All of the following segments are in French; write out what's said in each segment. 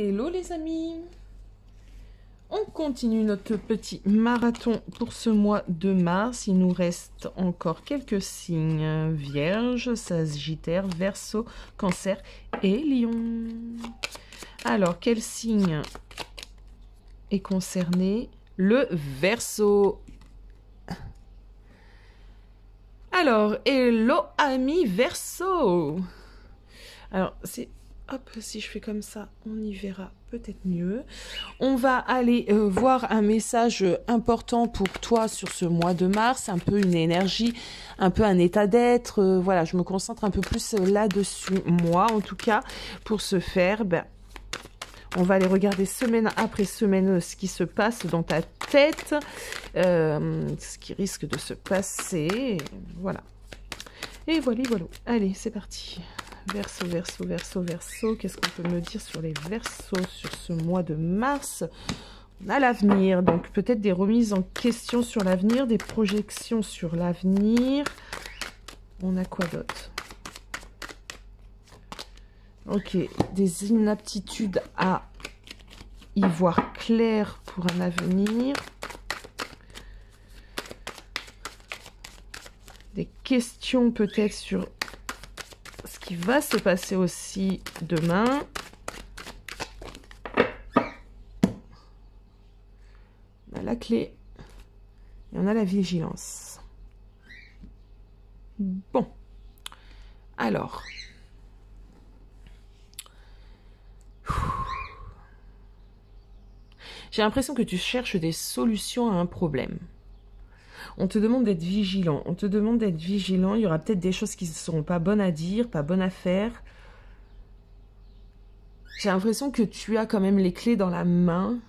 Hello les amis, on continue notre petit marathon pour ce mois de mars. Il nous reste encore quelques signes: Vierge, Sagittaire, Verseau, Cancer et Lion. Alors, quel signe est concerné? Le Verseau. Alors, hello amis Verseau. Alors, c'est... Hop, si je fais comme ça, on y verra peut-être mieux. On va aller voir un message important pour toi sur ce mois de mars, un peu une énergie, un peu un état d'être. Voilà, je me concentre un peu plus là-dessus. Moi, en tout cas, pour ce faire, on va aller regarder semaine après semaine ce qui se passe dans ta tête, ce qui risque de se passer. Voilà. Et voilà, voilà. Allez, c'est parti. Verseau, Verseau, Verseau, Verseau. Qu'est-ce qu'on peut me dire sur les Verseaux sur ce mois de mars? On a l'avenir, donc peut-être des remises en question sur l'avenir, des projections sur l'avenir. On a quoi d'autre? Ok, des inaptitudes à y voir clair pour un avenir. Des questions peut-être sur ce qui va se passer aussi demain. On a la clé et on a la vigilance. Bon, alors, j'ai l'impression que tu cherches des solutions à un problème. On te demande d'être vigilant. On te demande d'être vigilant. Il y aura peut-être des choses qui ne seront pas bonnes à dire, pas bonnes à faire. J'ai l'impression que tu as quand même les clés dans la main.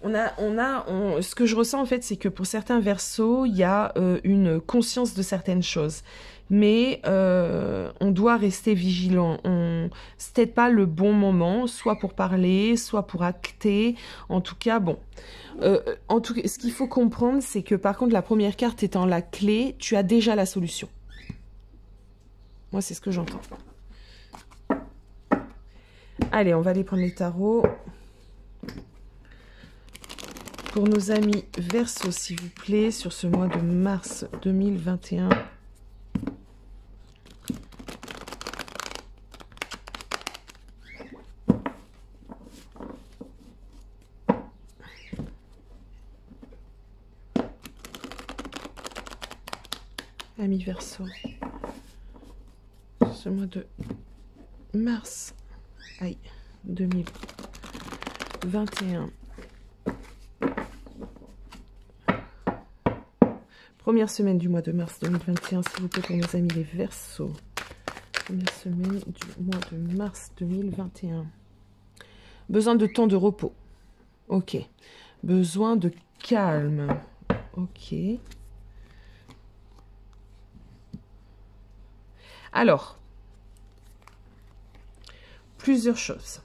Ce que je ressens en fait, c'est que pour certains Verseaux, il y a une conscience de certaines choses. Mais on doit rester vigilant. C'est peut-être pas le bon moment, soit pour parler, soit pour acter. En tout cas, bon. En tout cas, ce qu'il faut comprendre, c'est que par contre, la première carte étant la clé, tu as déjà la solution. Moi, c'est ce que j'entends. Allez, on va aller prendre les tarots. Pour nos amis Verseau, s'il vous plaît, sur ce mois de mars 2021. Amis Verseau, ce mois de mars, aïe, 2021. Première semaine du mois de mars 2021, s'il vous plaît, pour nos amis les Verseaux. Première semaine du mois de mars 2021. Besoin de temps de repos. Ok. Besoin de calme. Ok. Alors, plusieurs choses.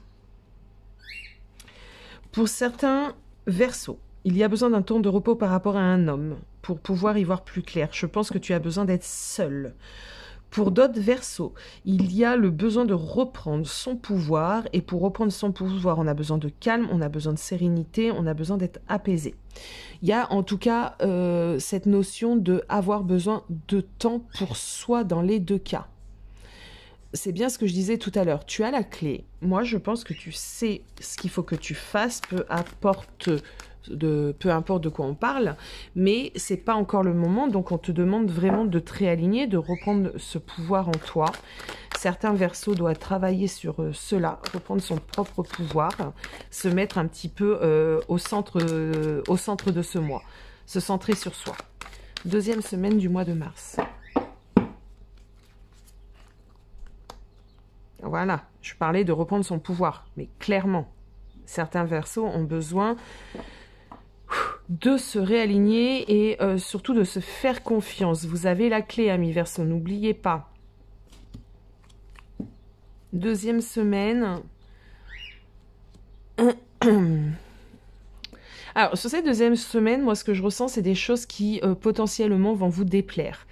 Pour certains Verseaux, il y a besoin d'un temps de repos par rapport à un homme pour pouvoir y voir plus clair. Je pense que tu as besoin d'être seul. Pour d'autres Verseaux, il y a le besoin de reprendre son pouvoir. Et pour reprendre son pouvoir, on a besoin de calme, on a besoin de sérénité, on a besoin d'être apaisé. Il y a en tout cas cette notion de avoir besoin de temps pour soi dans les deux cas. C'est bien ce que je disais tout à l'heure. Tu as la clé. Moi, je pense que tu sais ce qu'il faut que tu fasses, peu importe de quoi on parle, mais c'est pas encore le moment. Donc, on te demande vraiment de te réaligner, de reprendre ce pouvoir en toi. Certains Verseaux doivent travailler sur cela, reprendre son propre pouvoir, se mettre un petit peu au centre de ce mois, se centrer sur soi. Deuxième semaine du mois de mars. Voilà, je parlais de reprendre son pouvoir, mais clairement, certains Verseaux ont besoin de se réaligner et surtout de se faire confiance. Vous avez la clé, amis Verseaux, n'oubliez pas. Deuxième semaine. Alors, sur cette deuxième semaine, moi, ce que je ressens, c'est des choses qui potentiellement vont vous déplaire.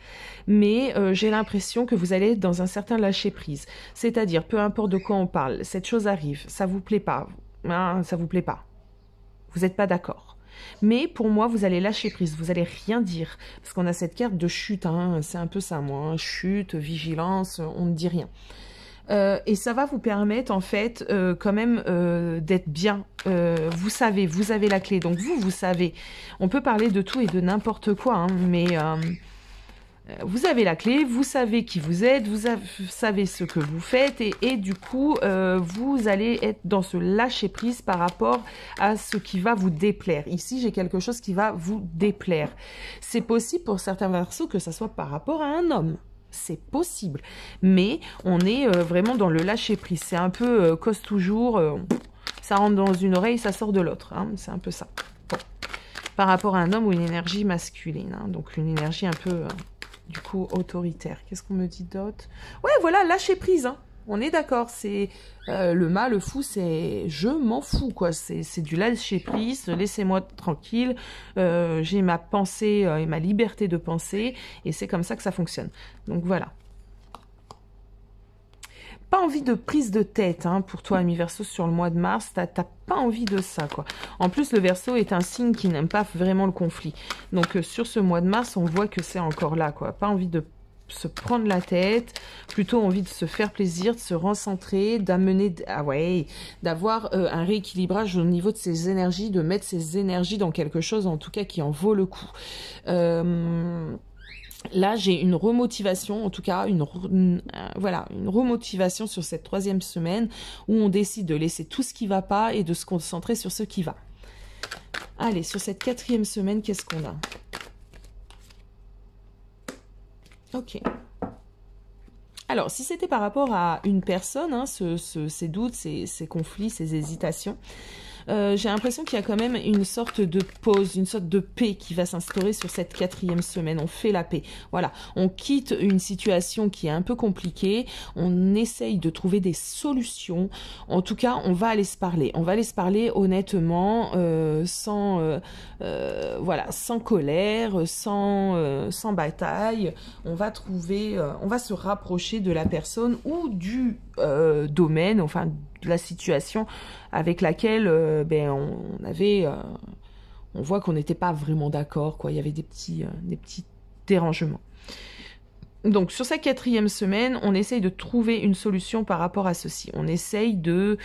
Mais j'ai l'impression que vous allez être dans un certain lâcher-prise. C'est-à-dire, peu importe de quoi on parle, cette chose arrive, ça vous plaît pas, hein, ça vous plaît pas. Vous n'êtes pas d'accord. Mais pour moi, vous allez lâcher prise, vous allez rien dire. Parce qu'on a cette carte de chute, hein, c'est un peu ça, moi. Hein, chute, vigilance, on ne dit rien. Et ça va vous permettre, en fait, quand même d'être bien. Vous savez, vous avez la clé. Donc vous savez. On peut parler de tout et de n'importe quoi, hein, mais vous avez la clé, vous savez qui vous êtes, vous savez ce que vous faites et du coup, vous allez être dans ce lâcher-prise par rapport à ce qui va vous déplaire. Ici, j'ai quelque chose qui va vous déplaire. C'est possible pour certains Verseaux que ça soit par rapport à un homme. C'est possible. Mais on est vraiment dans le lâcher-prise. C'est un peu cause toujours, ça rentre dans une oreille, ça sort de l'autre. Hein, c'est un peu ça. Bon. Par rapport à un homme ou une énergie masculine. Hein, donc une énergie un peu... du coup, autoritaire. Qu'est-ce qu'on me dit d'autre? Ouais, voilà, lâcher prise. Hein. On est d'accord. C'est le mal, le fou, c'est je m'en fous, quoi. C'est du lâcher prise. Laissez-moi tranquille. J'ai ma pensée et ma liberté de penser. Et c'est comme ça que ça fonctionne. Donc voilà. Pas envie de prise de tête hein, pour toi, ami Verseau, sur le mois de mars. T'as pas envie de ça, quoi. En plus, le Verseau est un signe qui n'aime pas vraiment le conflit. Donc, sur ce mois de mars, on voit que c'est encore là, quoi. Pas envie de se prendre la tête, plutôt envie de se faire plaisir, de se recentrer, d'amener, ah ouais, d'avoir un rééquilibrage au niveau de ses énergies, de mettre ses énergies dans quelque chose, en tout cas, qui en vaut le coup. Là, j'ai une remotivation, en tout cas, voilà, une remotivation sur cette troisième semaine où on décide de laisser tout ce qui ne va pas et de se concentrer sur ce qui va. Allez, sur cette quatrième semaine, qu'est-ce qu'on a? Ok. Alors, si c'était par rapport à une personne, hein, ces doutes, ces conflits, ces hésitations, j'ai l'impression qu'il y a quand même une sorte de pause, une sorte de paix qui va s'instaurer sur cette quatrième semaine. On fait la paix. Voilà, on quitte une situation qui est un peu compliquée. On essaye de trouver des solutions. En tout cas, on va aller se parler. On va aller se parler honnêtement, voilà, sans colère, sans bataille. On va trouver, on va se rapprocher de la personne ou du domaine, enfin de la situation avec laquelle on voit qu'on n'était pas vraiment d'accord, quoi. Il y avait des petits dérangements. Donc sur cette quatrième semaine, on essaye de trouver une solution par rapport à ceci. On essaye de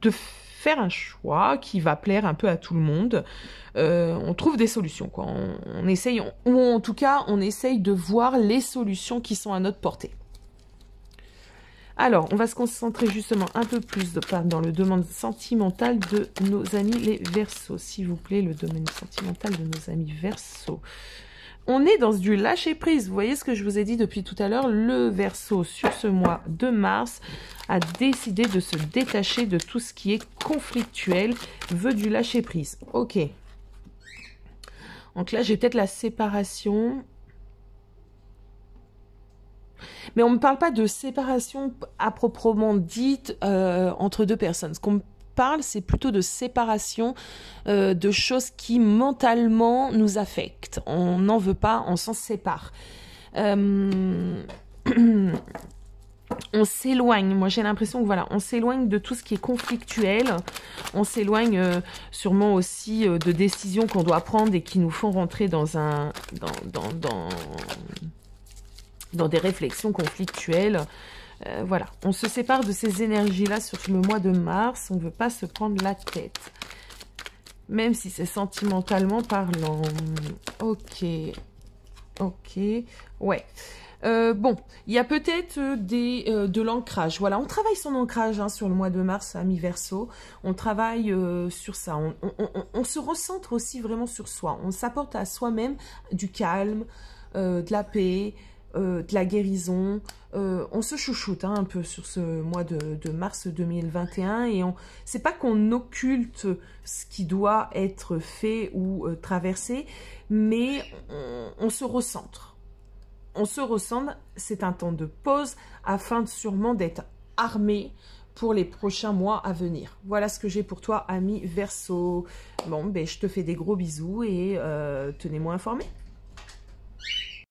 faire un choix qui va plaire un peu à tout le monde. On trouve des solutions, quoi. On essaye, ou en tout cas, on essaye de voir les solutions qui sont à notre portée. Alors, on va se concentrer justement un peu plus dans le domaine sentimental de nos amis les Verseaux. S'il vous plaît, le domaine sentimental de nos amis Verseaux. On est dans du lâcher-prise. Vous voyez ce que je vous ai dit depuis tout à l'heure? Le Verseau, sur ce mois de mars, a décidé de se détacher de tout ce qui est conflictuel, veut du lâcher-prise. Ok. Donc là, j'ai peut-être la séparation... Mais on ne me parle pas de séparation à proprement dite entre deux personnes. Ce qu'on me parle, c'est plutôt de séparation de choses qui mentalement nous affectent. On n'en veut pas, on s'en sépare. On s'éloigne. Moi, j'ai l'impression que voilà, on s'éloigne de tout ce qui est conflictuel. On s'éloigne sûrement aussi de décisions qu'on doit prendre et qui nous font rentrer dans des réflexions conflictuelles. Voilà, on se sépare de ces énergies-là sur le mois de mars. On ne veut pas se prendre la tête. Même si c'est sentimentalement parlant. Ok. Ok. Ouais. Bon, il y a peut-être de l'ancrage. Voilà, on travaille son ancrage hein, sur le mois de mars, amis Verseau. On travaille sur ça. On se recentre aussi vraiment sur soi. On s'apporte à soi-même du calme, de la paix, de la guérison. On se chouchoute hein, un peu sur ce mois de mars 2021 et c'est pas qu'on occulte ce qui doit être fait ou traversé, mais on se recentre. On se recentre, c'est un temps de pause afin sûrement d'être armé pour les prochains mois à venir. Voilà ce que j'ai pour toi, ami Verseau. Bon, ben, je te fais des gros bisous et tenez-moi informé.